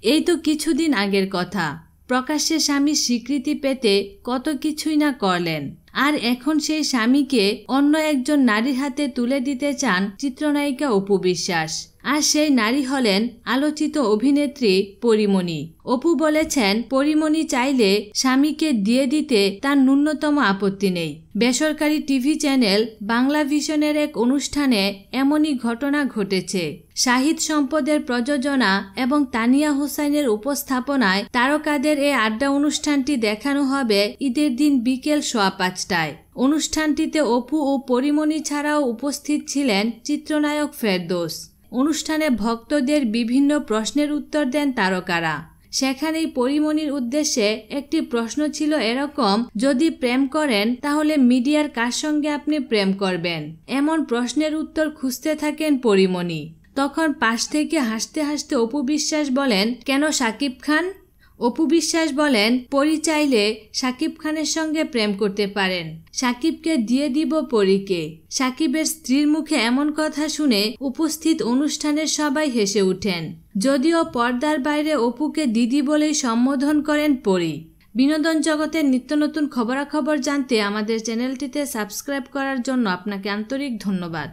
এই তো কিছুদিন আগের কথা, প্রকাশ্যে স্বামীর স্বীকৃতি পেতে কত কিছুই না করলেন, আর এখন সেই স্বামীকে অন্য একজন নারীর হাতে তুলে দিতে চান চিত্রনায়িকা অপু বিশ্বাস। আর সেই নারী হলেন আলোচিত অভিনেত্রী পরীমণি। অপু বলেছেন, পরীমণি চাইলে স্বামীকে দিয়ে দিতে তার ন্যূনতম আপত্তি নেই। বেসরকারি টিভি চ্যানেল বাংলা ভিশনের এক অনুষ্ঠানে এমনই ঘটনা ঘটেছে। শাহিদ সম্পদের প্রযোজনা এবং তানিয়া হোসেনের উপস্থাপনায় তারকাদের এই আড্ডা অনুষ্ঠানটি দেখানো হবে ঈদের দিন বিকেল 5:15টায়। অনুষ্ঠানটিতে অপু ও পরীমণি ছাড়াও উপস্থিত ছিলেন চিত্রনায়ক ফেরদৌস। অনুষ্ঠানে ভক্তদের বিভিন্ন প্রশ্নের উত্তর দেন তারকারা। সেখানেই পরীমণির উদ্দেশ্যে একটি প্রশ্ন ছিল এরকম, যদি প্রেম করেন তাহলে মিডিয়ার কার সঙ্গে আপনি প্রেম করবেন? এমন প্রশ্নের উত্তর খুঁজতে থাকেন পরীমণি। তখন পাশ থেকে হাসতে হাসতে অপু বিশ্বাস বলেন, কেন শাকিব খান? অপু বিশ্বাস বলেন, পরী চাইলে শাকিব খানের সঙ্গে প্রেম করতে পারেন, শাকিবকে দিয়ে দিব পরীকে। শাকিবের স্ত্রীর মুখে এমন কথা শুনে উপস্থিত অনুষ্ঠানের সবাই হেসে উঠেন। যদিও পর্দার বাইরে অপুকে দিদি বলেই সম্বোধন করেন পরী। বিনোদন জগতের নিত্য নতুন খবরাখবর জানতে আমাদের চ্যানেলটিতে সাবস্ক্রাইব করার জন্য আপনাকে আন্তরিক ধন্যবাদ।